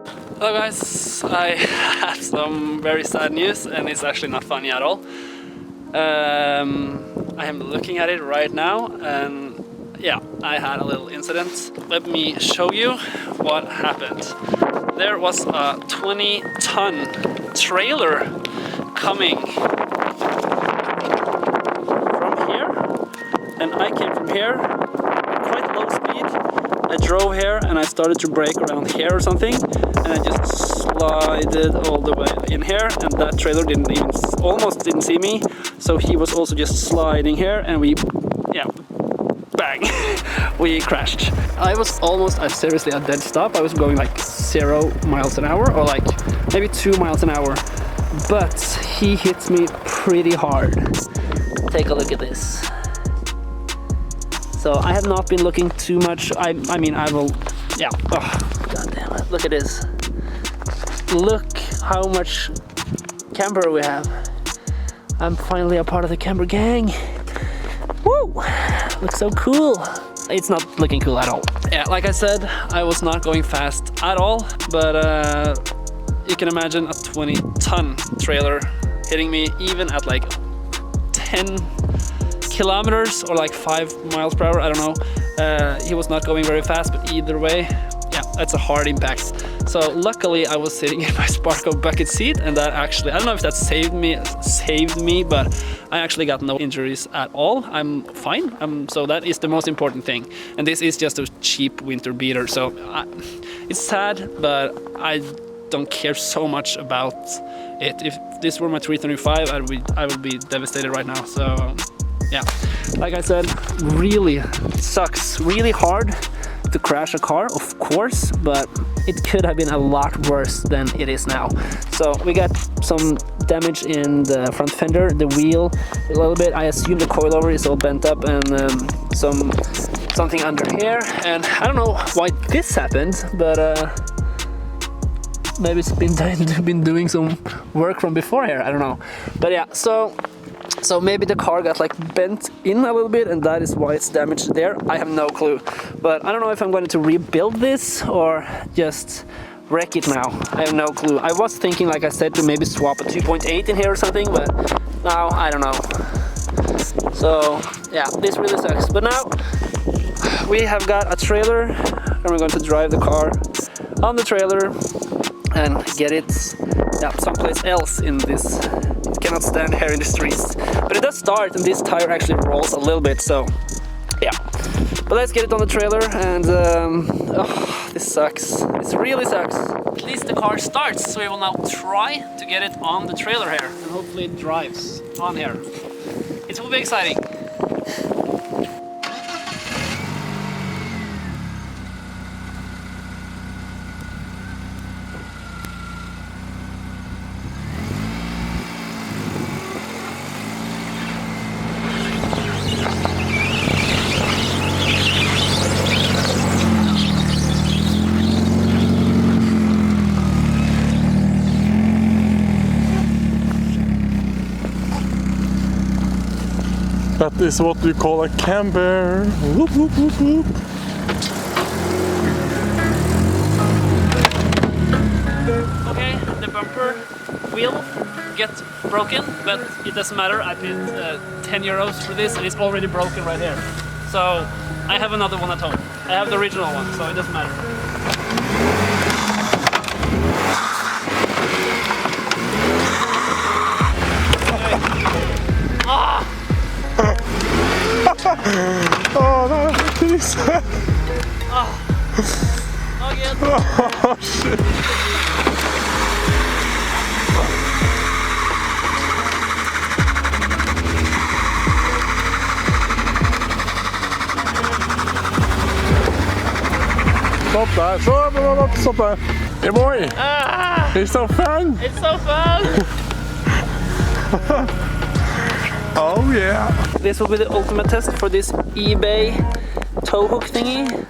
Hello guys, I have some very sad news and it's actually not funny at all. I am looking at it right now and yeah, I had a little incident. Let me show you what happened. There was a 20-ton trailer coming from here and I came from here, quite low speed. I drove here and I started to brake around here or something and I just slided all the way in here and that trailer almost didn't see me, so he was also just sliding here and bang, we crashed. I seriously a dead stop. I was going like 0 miles an hour or like maybe 2 miles an hour, but he hit me pretty hard. Take a look at this. So I have not been looking too much. I will, yeah, oh, god damn it, look at this. Look how much camber we have. I'm finally a part of the camber gang. Woo! Looks so cool. It's not looking cool at all. Yeah, like I said, I was not going fast at all, but you can imagine a 20-ton trailer hitting me even at like 10 kilometers or like 5 miles per hour, I don't know. He was not going very fast, but either way, yeah, that's a hard impact. So luckily I was sitting in my Sparko bucket seat and that actually, I don't know if that saved me, but I actually got no injuries at all. I'm fine, so that is the most important thing. And this is just a cheap winter beater, so it's sad, but I don't care so much about it. If this were my 335, I would be devastated right now, so yeah. Like I said, really sucks, really hard to crash a car, of course, but it could have been a lot worse than it is now. So we got some damage in the front fender, the wheel a little bit. I assume the coilover is all bent up and something under here. And I don't know why this happened, but maybe it's been doing some work from before here. I don't know. But yeah, so maybe the car got like bent in a little bit and that is why it's damaged there. I have no clue. But I don't know if I'm going to rebuild this or just wreck it now. I have no clue. I was thinking, like I said, to maybe swap a 2.8 in here or something, but now I don't know. So yeah, this really sucks. But now we have got a trailer and we're going to drive the car on the trailer and get it someplace else in this. It cannot stand here in the streets, but it does start and this tire actually rolls a little bit, so yeah. But let's get it on the trailer and oh, this sucks. This really sucks. At least the car starts, so we will now try to get it on the trailer here and hopefully it drives on here. It will be exciting. That is what we call a camber. Whoop, whoop, whoop, whoop. Okay, the bumper wheel gets broken, but it doesn't matter. I paid 10 euros for this and it's already broken right here. So I have another one at home. I have the original one, so it doesn't matter. Oh, that is Again. Oh, shit. Stop there. Stop there. Hey boy. It's so fun. It's so fun. Oh yeah. This will be the ultimate test for this eBay tow hook thingy.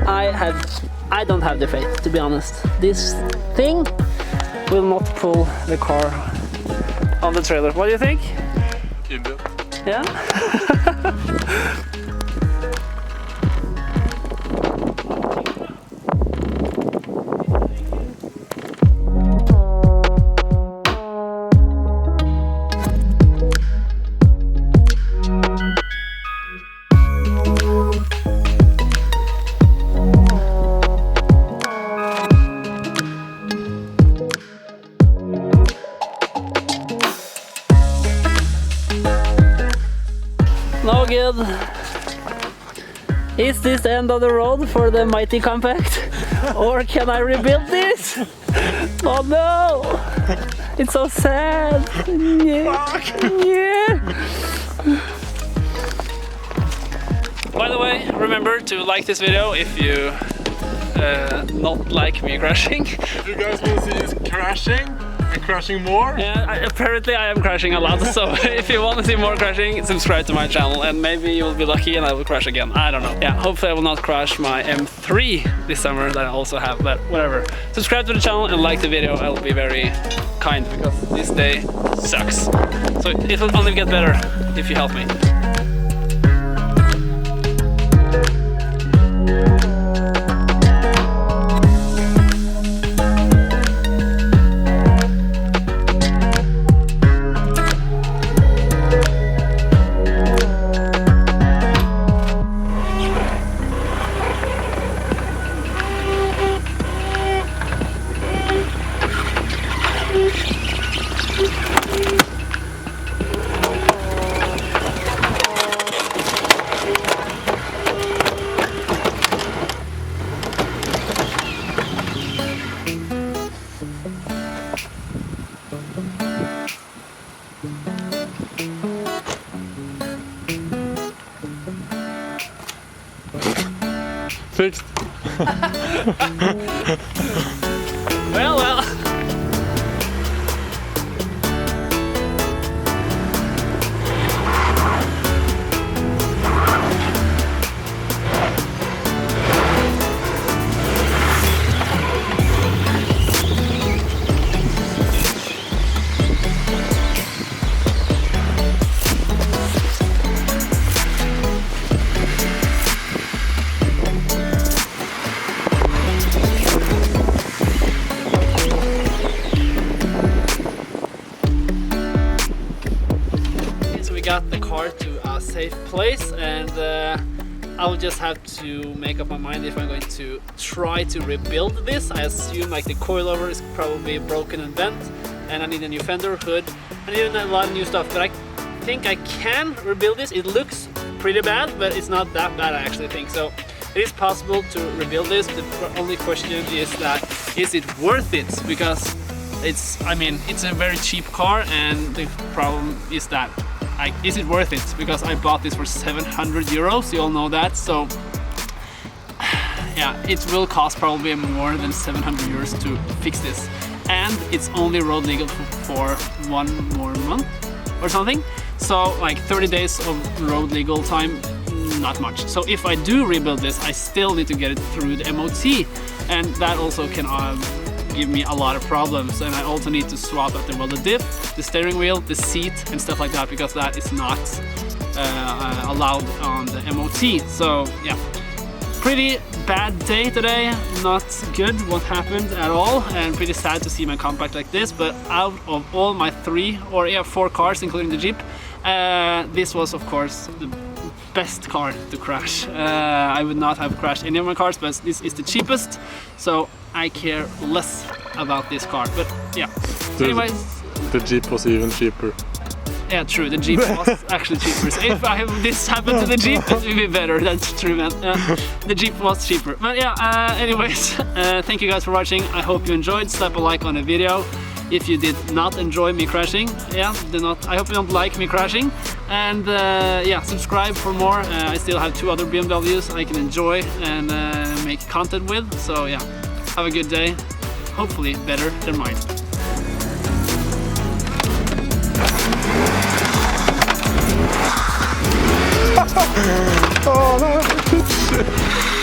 I don't have the faith, to be honest. This thing will not pull the car on the trailer. What do you think? Yeah? good. Is this the end of the road for the mighty compact? Or can I rebuild this? Oh no! It's so sad. Yeah. Yeah. By the way, remember to like this video if you not like me crashing. If you guys want to see us crashing and crashing more? Yeah, apparently I am crashing a lot, so if you want to see more crashing, subscribe to my channel and maybe you'll be lucky and I will crash again. I don't know. Yeah, hopefully I will not crash my M3 this summer that I also have, but whatever. Subscribe to the channel and like the video. I'll be very kind because this day sucks. So it will only get better if you help me. Fixed. Well. Got the car to a safe place, and I'll just have to make up my mind if I'm going to try to rebuild this. I assume like the coilover is probably broken and bent, and I need a new fender, hood, and even a lot of new stuff, but I think I can rebuild this. It looks pretty bad, but it's not that bad, I actually think. So it is possible to rebuild this. The only question is that, is it worth it? Because it's a very cheap car, and the problem is that is it worth it? Because I bought this for 700 euros, you all know that, so yeah, it will cost probably more than 700 euros to fix this. And it's only road legal for 1 more month or something, so like 30 days of road legal time, not much. So if I do rebuild this, I still need to get it through the MOT, and that also can give me a lot of problems, and I also need to swap out the diff, the steering wheel, the seat and stuff like that, because that is not allowed on the MOT. So yeah, pretty bad day today, not good what happened at all, and pretty sad to see my compact like this. But out of all my 4 cars including the Jeep, this was of course the best car to crash. I would not have crashed any of my cars, but this is the cheapest, so I care less about this car. But yeah, anyways, the Jeep was even cheaper. Yeah, true, the Jeep was actually cheaper. So if this happened to the Jeep, it would be better. That's true, man. The Jeep was cheaper. But yeah, anyways, thank you guys for watching. I hope you enjoyed. Slap a like on the video. If you did not enjoy me crashing, yeah, I hope you don't like me crashing. And yeah, subscribe for more. I still have 2 other BMWs I can enjoy and make content with. So yeah, have a good day. Hopefully better than mine. Oh, no.